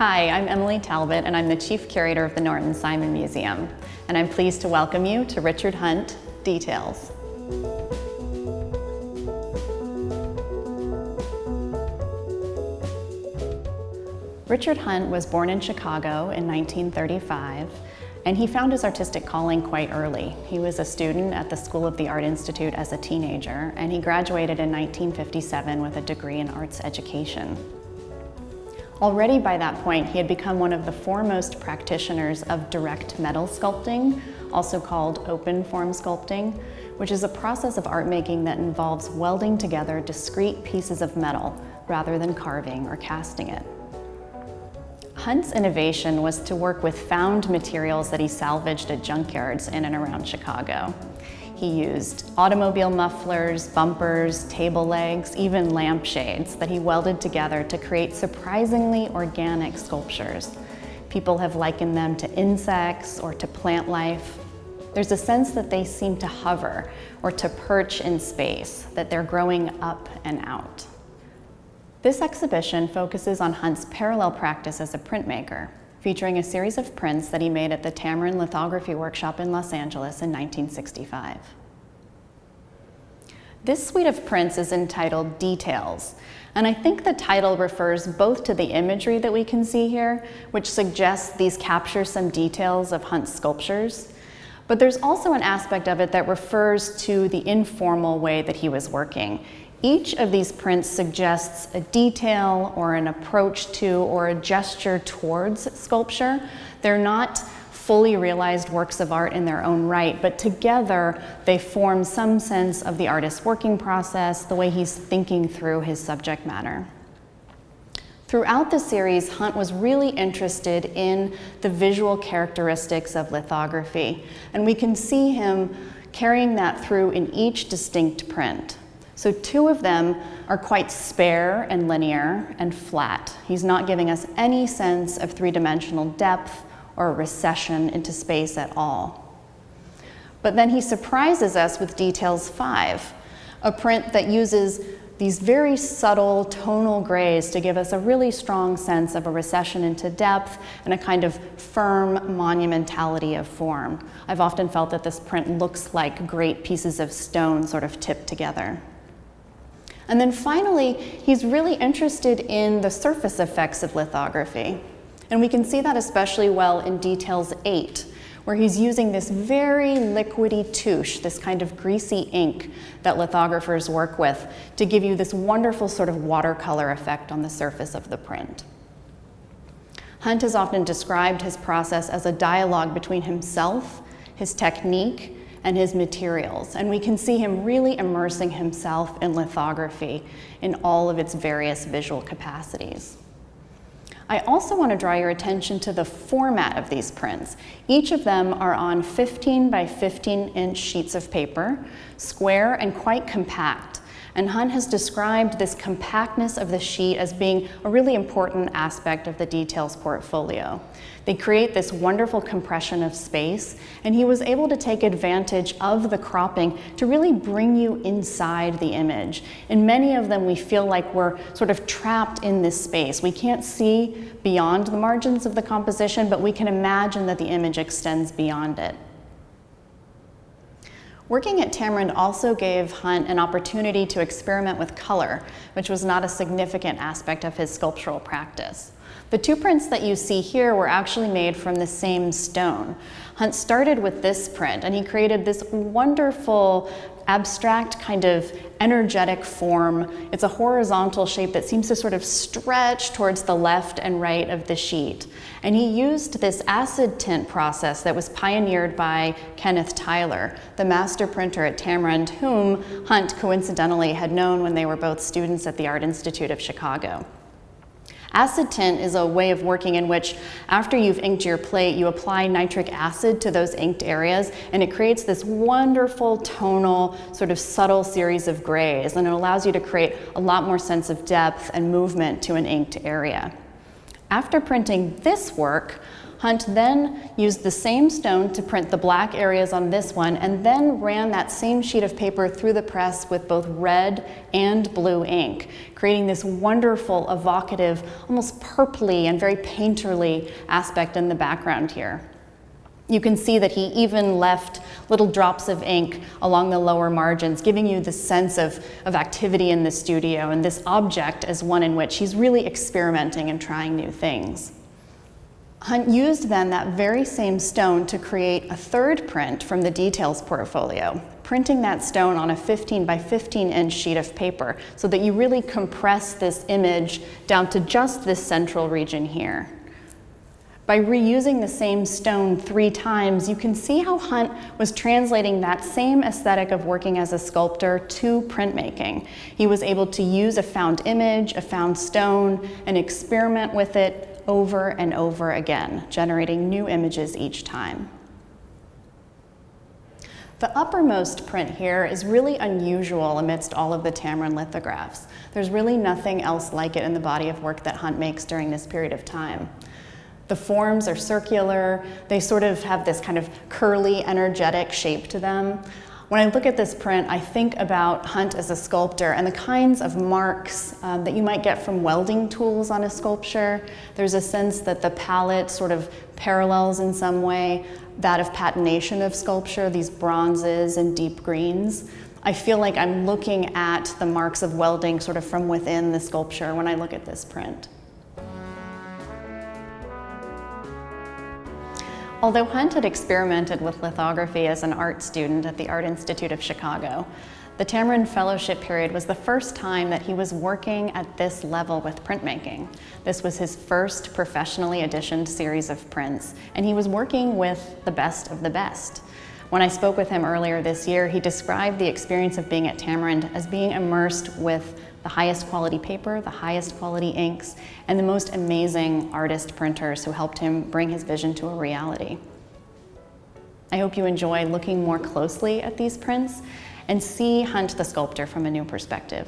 Hi, I'm Emily Talbot, and I'm the Chief Curator of the Norton Simon Museum. And I'm pleased to welcome you to Richard Hunt Details. Richard Hunt was born in Chicago in 1935, and he found his artistic calling quite early. He was a student at the School of the Art Institute as a teenager, and he graduated in 1957 with a degree in arts education. Already by that point, he had become one of the foremost practitioners of direct metal sculpting, also called open form sculpting, which is a process of art making that involves welding together discrete pieces of metal rather than carving or casting it. Hunt's innovation was to work with found materials that he salvaged at junkyards in and around Chicago. He used automobile mufflers, bumpers, table legs, even lampshades that he welded together to create surprisingly organic sculptures. People have likened them to insects or to plant life. There's a sense that they seem to hover or to perch in space, that they're growing up and out. This exhibition focuses on Hunt's parallel practice as a printmaker, featuring a series of prints that he made at the Tamarind Lithography Workshop in Los Angeles in 1965. This suite of prints is entitled Details, and I think the title refers both to the imagery that we can see here, which suggests these capture some details of Hunt's sculptures, but there's also an aspect of it that refers to the informal way that he was working. Each of these prints suggests a detail or an approach to or a gesture towards sculpture. They're not fully realized works of art in their own right, but together they form some sense of the artist's working process, the way he's thinking through his subject matter. Throughout the series, Hunt was really interested in the visual characteristics of lithography, and we can see him carrying that through in each distinct print. So two of them are quite spare and linear and flat. He's not giving us any sense of three-dimensional depth or recession into space at all. But then he surprises us with Details 5, a print that uses these very subtle tonal grays to give us a really strong sense of a recession into depth and a kind of firm monumentality of form. I've often felt that this print looks like great pieces of stone sort of tipped together. And then finally, he's really interested in the surface effects of lithography. And we can see that especially well in Details 8, where he's using this very liquidy touche, this kind of greasy ink that lithographers work with to give you this wonderful sort of watercolor effect on the surface of the print. Hunt has often described his process as a dialogue between himself, his technique, and his materials, and we can see him really immersing himself in lithography in all of its various visual capacities. I also want to draw your attention to the format of these prints. Each of them are on 15 by 15 inch sheets of paper, square and quite compact. And Hunt has described this compactness of the sheet as being a really important aspect of the Details portfolio. They create this wonderful compression of space, and he was able to take advantage of the cropping to really bring you inside the image. In many of them, we feel like we're sort of trapped in this space. We can't see beyond the margins of the composition, but we can imagine that the image extends beyond it. Working at Tamarind also gave Hunt an opportunity to experiment with color, which was not a significant aspect of his sculptural practice. The two prints that you see here were actually made from the same stone. Hunt started with this print, and he created this wonderful, abstract kind of energetic form. It's a horizontal shape that seems to sort of stretch towards the left and right of the sheet. And he used this acid tint process that was pioneered by Kenneth Tyler, the master printer at Tamarind, whom Hunt coincidentally had known when they were both students at the Art Institute of Chicago. Acid tint is a way of working in which, after you've inked your plate, you apply nitric acid to those inked areas, and it creates this wonderful tonal, sort of subtle series of grays, and it allows you to create a lot more sense of depth and movement to an inked area. After printing this work, Hunt then used the same stone to print the black areas on this one, and then ran that same sheet of paper through the press with both red and blue ink, creating this wonderful, evocative, almost purpley and very painterly aspect in the background here. You can see that he even left little drops of ink along the lower margins, giving you the sense of activity in the studio, and this object as one in which he's really experimenting and trying new things. Hunt used then that very same stone to create a third print from the details portfolio, printing that stone on a 15 by 15 inch sheet of paper so that you really compress this image down to just this central region here. By reusing the same stone 3 times, you can see how Hunt was translating that same aesthetic of working as a sculptor to printmaking. He was able to use a found image, a found stone, and experiment with it over and over again, generating new images each time. The uppermost print here is really unusual amidst all of the Tamarind lithographs. There's really nothing else like it in the body of work that Hunt makes during this period of time. The forms are circular, they sort of have this kind of curly, energetic shape to them. When I look at this print, I think about Hunt as a sculptor and the kinds of marks that you might get from welding tools on a sculpture. There's a sense that the palette sort of parallels in some way that of patination of sculpture, these bronzes and deep greens. I feel like I'm looking at the marks of welding sort of from within the sculpture when I look at this print. Although Hunt had experimented with lithography as an art student at the Art Institute of Chicago, the Tamarind Fellowship period was the first time that he was working at this level with printmaking. This was his first professionally editioned series of prints, and he was working with the best of the best. When I spoke with him earlier this year, he described the experience of being at Tamarind as being immersed with the highest quality paper, the highest quality inks, and the most amazing artist printers who helped him bring his vision to a reality. I hope you enjoy looking more closely at these prints and see Hunt the sculptor from a new perspective.